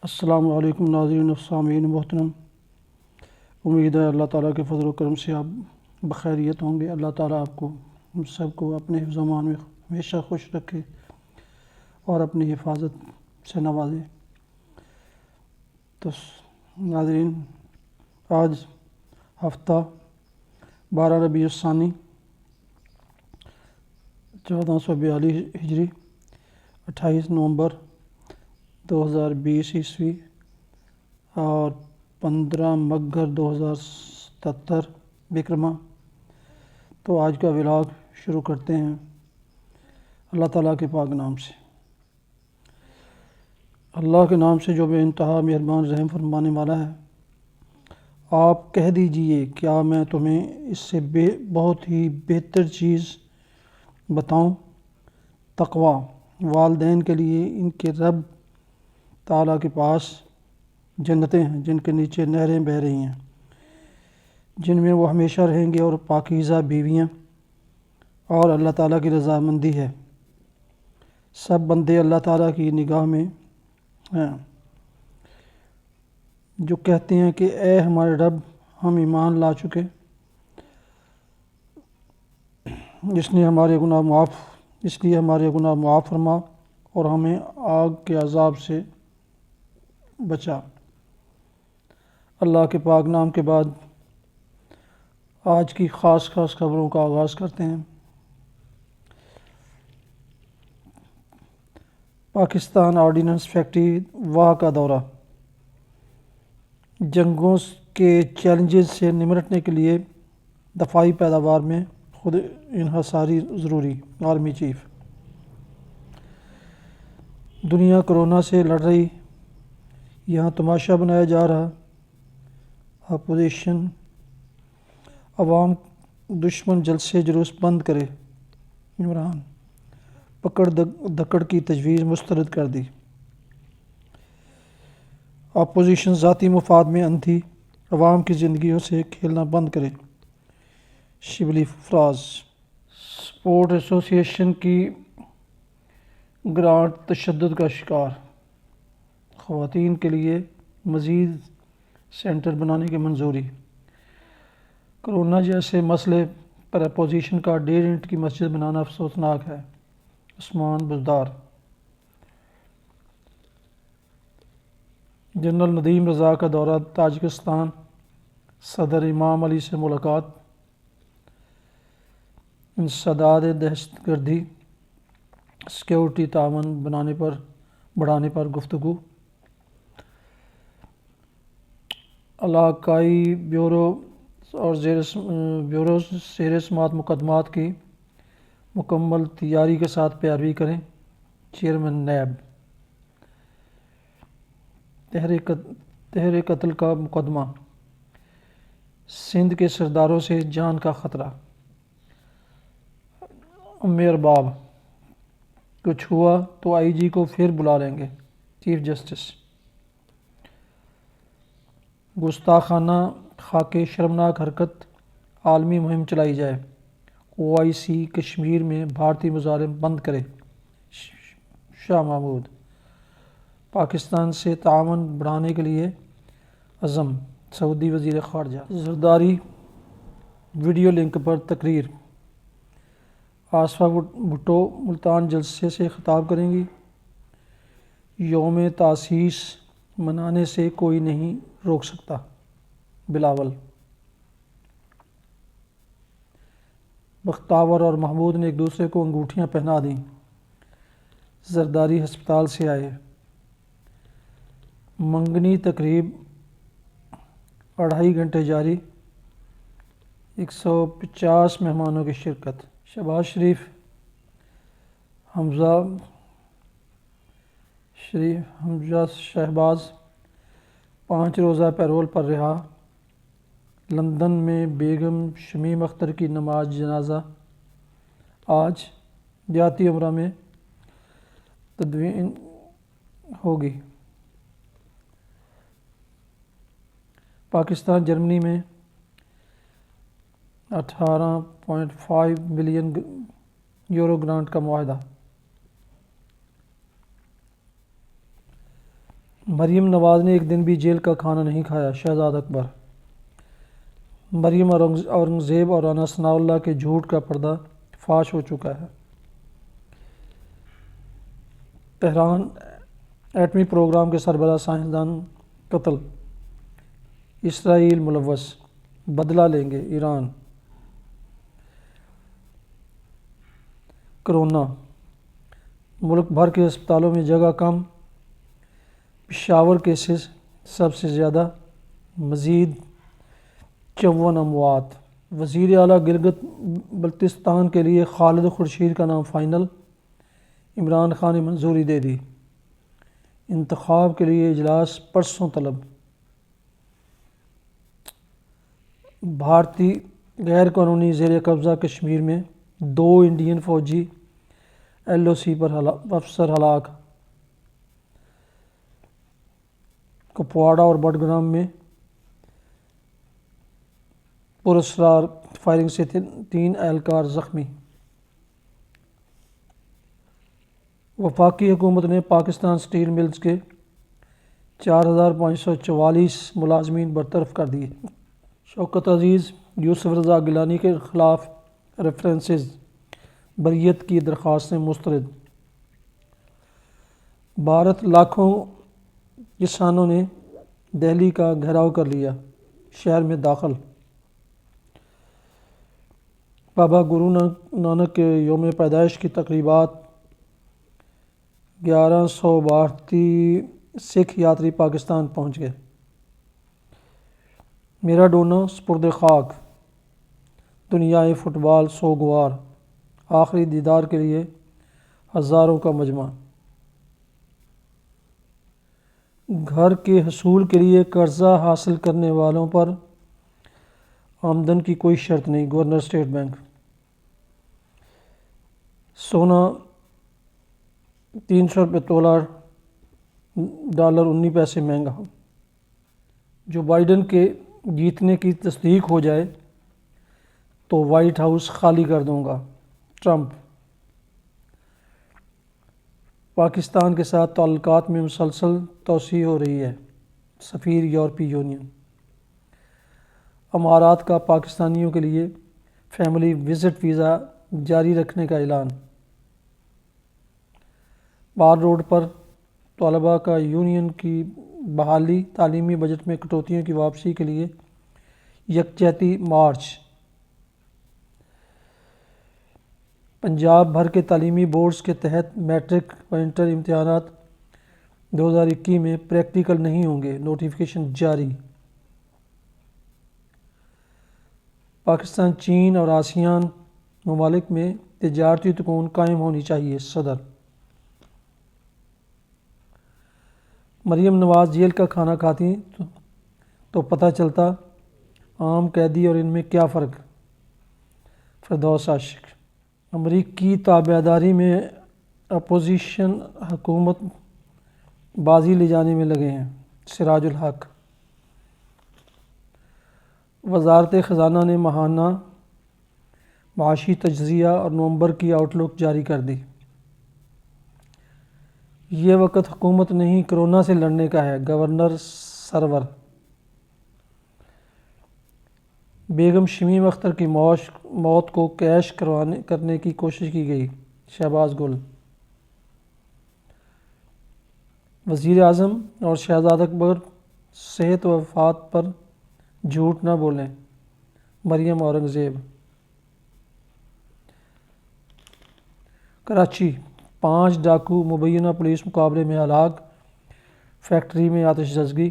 السلام علیکم ناظرین و سامعین محترم، امید ہے اللہ تعالیٰ کے فضل و کرم سے آپ بخیریت ہوں گے۔ اللہ تعالیٰ آپ کو ہم سب کو اپنے حفظ و امان میں ہمیشہ خوش رکھے اور اپنی حفاظت سے نوازے۔ تو ناظرین، آج ہفتہ 12 ربیع الثانی 1442 ہجری 28 نومبر 2020 عیسوی اور 15 مگر 2077 وکرما۔ تو آج کا ولاگ شروع کرتے ہیں اللہ تعالیٰ کے پاک نام سے۔ اللہ کے نام سے جو بے انتہا مہربان رحم فرمانے والا ہے۔ آپ کہہ دیجئے، کیا میں تمہیں اس سے بہت ہی بہتر چیز بتاؤں؟ تقویٰ۔ والدین کے لیے ان کے رب تعالیٰ کے پاس جنتیں ہیں جن کے نیچے نہریں بہہ رہی ہیں، جن میں وہ ہمیشہ رہیں گے، اور پاکیزہ بیویاں، اور اللہ تعالیٰ کی رضامندی ہے۔ سب بندے اللہ تعالیٰ کی نگاہ میں ہیں جو کہتے ہیں کہ اے ہمارے رب، ہم ایمان لا چکے، اس لیے ہمارے گناہ معاف فرما اور ہمیں آگ کے عذاب سے بچا۔ اللہ کے پاک نام کے بعد آج کی خاص خبروں کا آغاز کرتے ہیں۔ پاکستان آرڈیننس فیکٹری واہ کا دورہ۔ جنگوں کے چیلنجز سے نمٹنے کے لیے دفاعی پیداوار میں خود انحصاری ضروری۔ Army chief. دنیا کرونا سے لڑ رہی، یہاں تماشا بنایا جا رہا۔ اپوزیشن۔ عوام دشمن جلد سے جلوس بند کرے۔ عمران۔ پکڑ دھکڑ کی تجویز مسترد کر دی۔ اپوزیشن ذاتی مفاد میں اندھی، عوام کی زندگیوں سے کھیلنا بند کرے۔ شبلی فراز۔ سپورٹ ایسوسی ایشن کی گرانٹ تشدد کا شکار، خواتین کے لیے مزید سینٹر بنانے کی منظوری۔ کرونا جیسے مسئلے پر اپوزیشن کا 1.5 اینٹ کی مسجد بنانا افسوسناک ہے۔ عثمان بزدار۔ جنرل ندیم رضا کا دورہ تاجکستان، صدر امام علی سے ملاقات۔ انسداد دہشت گردی، سیکیورٹی تعاون بڑھانے پر گفتگو۔ علاقائی بیورو اور زیر سماعت مقدمات کی مکمل تیاری کے ساتھ پیروی کریں۔ Chairman NAB. تحر قتل کا مقدمہ، سندھ کے سرداروں سے جان کا خطرہ۔ ام ارباب۔ کچھ ہوا تو آئی جی کو پھر بلا لیں گے۔ Chief justice. گستاخانہ خاکے شرمناک حرکت، عالمی مہم چلائی جائے۔ OIC کشمیر میں بھارتی مظاہرے بند کرے۔ شاہ محمود۔ پاکستان سے تعاون بڑھانے کے لیے عزم، سعودی وزیر خارجہ۔ زرداری ویڈیو لنک پر تقریر۔ آصفہ بھٹو ملتان جلسے سے خطاب کریں گی۔ یوم تاسیس منانے سے کوئی نہیں روک سکتا، بلاول۔ بختیار اور محمود نے ایک دوسرے کو انگوٹھیاں پہنا دیں۔ زرداری ہسپتال سے آئے۔ منگنی تقریب 2.5 گھنٹے جاری، 150 مہمانوں کی شرکت۔ شہباز شہباز 5 روزہ پیرول پر رہا۔ لندن میں بیگم شمیم اختر کی نماز جنازہ آج، دیہاتی عمرہ میں تدفین ہوگی۔ پاکستان جرمنی میں 18.5 ملین یورو گرانٹ کا معاہدہ۔ مریم نواز نے ایک دن بھی جیل کا کھانا نہیں کھایا، شہزاد اکبر۔ مریم اورنگزیب اور رانا ثناء اللہ کے جھوٹ کا پردہ فاش ہو چکا ہے۔ تہران ایٹمی پروگرام کے سربراہ سائنسدان قتل، اسرائیل ملوث، بدلہ لیں گے ایران۔ کرونا، ملک بھر کے اسپتالوں میں جگہ کم، پشاور کیسز سب سے زیادہ، مزید 54 اموات۔ وزیر اعلیٰ گلگت بلتستان کے لیے خالد خورشید کا نام فائنل، عمران خان نے منظوری دے دی۔ انتخاب کے لیے اجلاس پرسوں طلب۔ بھارتی غیر قانونی زیر قبضہ کشمیر میں 2 انڈین فوجی LOC پر افسر ہلاک۔ کپواڑہ اور بڈگرام میں پراسرار فائرنگ سے 3 اہلکار زخمی۔ وفاقی حکومت نے پاکستان سٹیل ملز کے 4544 ملازمین برطرف کر دیے۔ شوکت عزیز یوسف رضا گیلانی کے خلاف ریفرنسز بریت کی درخواستیں مسترد۔ بھارت لاکھوں کسانوں نے دہلی کا گھیراؤ کر لیا، شہر میں داخل۔ بابا گرو نانک کے یوم پیدائش کی تقریبات، 1100 بھارتی سکھ یاتری پاکستان پہنچ گئے۔ میراڈونا سپرد خاک، دنیائے فٹ بال سوگوار، آخری دیدار کے لیے ہزاروں کا مجمع۔ گھر کے حصول کے لیے قرضہ حاصل کرنے والوں پر آمدن کی کوئی شرط نہیں، گورنر اسٹیٹ بینک۔ سونا 300 روپے تولہ، $19 مہنگا۔ جو بائیڈن کے جیتنے کی تصدیق ہو جائے تو وائٹ ہاؤس خالی کر دوں گا، ٹرمپ۔ پاکستان کے ساتھ تعلقات میں مسلسل توسیع ہو رہی ہے، سفیر یورپی یونین۔ امارات کا پاکستانیوں کے لیے فیملی وزٹ ویزا جاری رکھنے کا اعلان۔ بار روڈ پر طلباء کا یونین کی بحالی، تعلیمی بجٹ میں کٹوتیوں کی واپسی کے لیے یکجہتی مارچ۔ پنجاب بھر کے تعلیمی بورڈز کے تحت میٹرک و انٹر امتحانات 2021 میں پریکٹیکل نہیں ہوں گے، نوٹیفکیشن جاری۔ پاکستان، چین اور آسیان ممالک میں تجارتی تکون قائم ہونی چاہیے، صدر۔ مریم نواز جیل کا کھانا کھاتی تو پتہ چلتا عام قیدی اور ان میں کیا فرق، فردوس عاشق۔ امریکی تابعداری میں اپوزیشن حکومت بازی لے جانے میں لگے ہیں، سراج الحق۔ وزارت خزانہ نے ماہانہ معاشی تجزیہ اور نومبر کی آؤٹ لک جاری کر دی۔ یہ وقت حکومت نہیں کرونا سے لڑنے کا ہے، گورنر سرور۔ بیگم شمیم اختر کی موت کو کیش کرنے کی کوشش کی گئی، شہباز گل۔ وزیر اعظم اور شہزاد اکبر صحت و وفات پر جھوٹ نہ بولیں، مریم اورنگزیب۔ کراچی، 5 ڈاکو مبینہ پولیس مقابلے میں ہلاک، فیکٹری میں آتش زدگی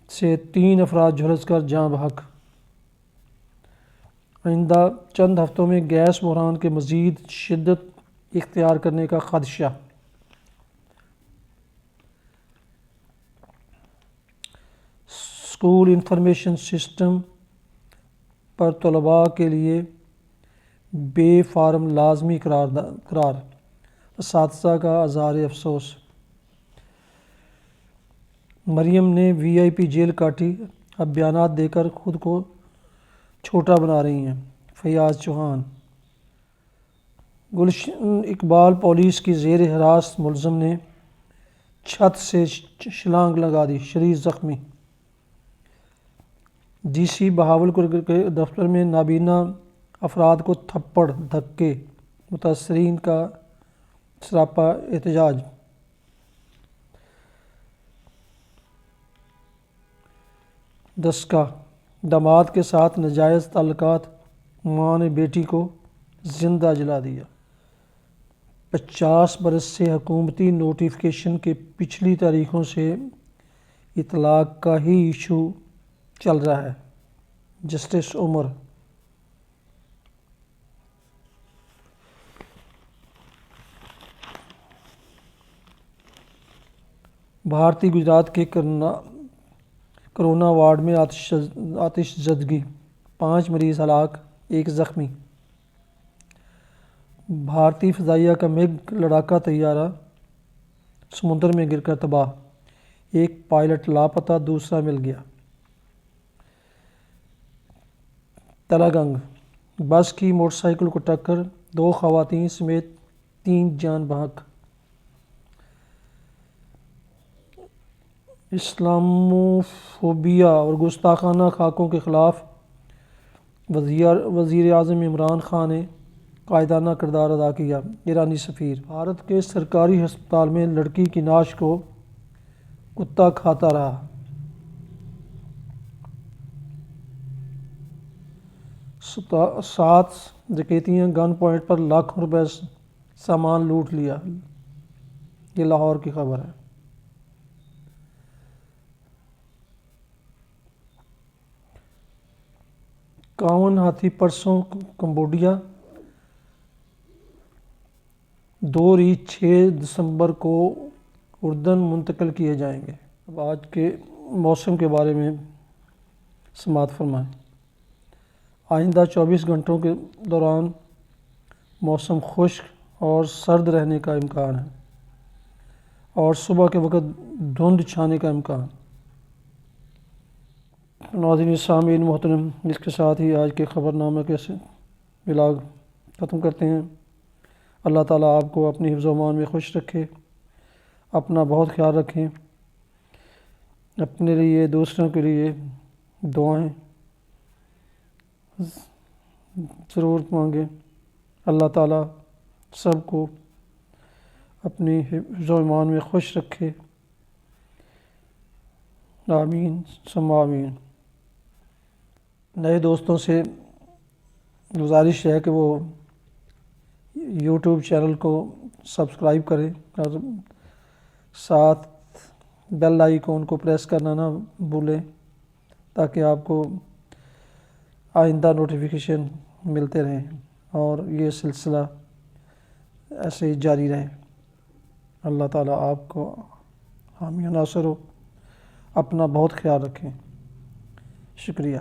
سے 3 افراد جھلس کر جاں بحق۔ آئندہ چند ہفتوں میں گیس بحران کے مزید شدت اختیار کرنے کا خدشہ۔ اسکول انفارمیشن سسٹم پر طلباء کے لیے بے فارم لازمی قرار، اساتذہ کا اظہار افسوس۔ مریم نے VIP جیل کاٹی، اب بیانات دے کر خود کو چھوٹا بنا رہی ہیں، فیاض چوہان۔ گلشن اقبال پولیس کی زیر حراست ملزم نے چھت سے چھلانگ لگا دی، شدید زخمی۔ ڈی سی بہاولپور کے دفتر میں نابینا افراد کو تھپڑ دھکے، متاثرین کا سراپا احتجاج۔ دسکا، داماد کے ساتھ ناجائز تعلقات، ماں نے بیٹی کو زندہ جلا دیا۔ 50 برس سے حکومتی نوٹیفکیشن کے پچھلی تاریخوں سے اطلاق کا ہی ایشو چل رہا ہے۔ جسٹس عمر بھارتی گجرات کے کرونا وارڈ میں آتش زدگی، 5 مریض ہلاک، 1 زخمی۔ بھارتی فضائیہ کا میگ لڑاکا طیارہ سمندر میں گر کر تباہ، 1 پائلٹ لاپتہ، دوسرا مل گیا۔ تلنگانہ، بس کی موٹر سائیکل کو ٹکر، 2 خواتین سمیت 3 جان بحق۔ اسلاموفوبیا اور گستاخانہ خاکوں کے خلاف وزیر اعظم عمران خان نے قائدانہ کردار ادا کیا۔ ایرانی سفیر، بھارت کے سرکاری ہسپتال میں لڑکی کی نعش کو کتا کھاتا رہا۔ 7 ڈکیتیاں، گن پوائنٹ پر لاکھوں روپے سامان لوٹ لیا۔ یہ لاہور کی خبر ہے۔ کاون ہاتھی پرسوں کمبوڈیا، 6 دسمبر کو اردن منتقل کیے جائیں گے۔ اب آج کے موسم کے بارے میں سماعت فرمائیں۔ آئندہ 24 گھنٹوں کے دوران موسم خشک اور سرد رہنے کا امکان ہے اور صبح کے وقت دھند چھانے کا امکان۔ ناظرین سامعین محترم، اس کے ساتھ ہی آج کے خبر نامہ کے ولاگ ختم کرتے ہیں۔ اللہ تعالیٰ آپ کو اپنی حفظ و امان میں خوش رکھے، اپنا بہت خیال رکھیں، اپنے لیے دوسروں کے لیے دعائیں ضرور مانگیں۔ اللہ تعالیٰ سب کو اپنی حفظ و امان میں خوش رکھے، آمین ثم آمین۔ نئے دوستوں سے گزارش ہے کہ وہ یوٹیوب چینل کو سبسکرائب کریں اور ساتھ بیل آئیکن کو پریس کرنا نہ بھولیں تاکہ آپ کو آئندہ نوٹیفیکیشن ملتے رہیں اور یہ سلسلہ ایسے ہی جاری رہے۔ اللہ تعالیٰ آپ کو حامی و ناصر ہو، اپنا بہت خیال رکھیں۔ شکریہ۔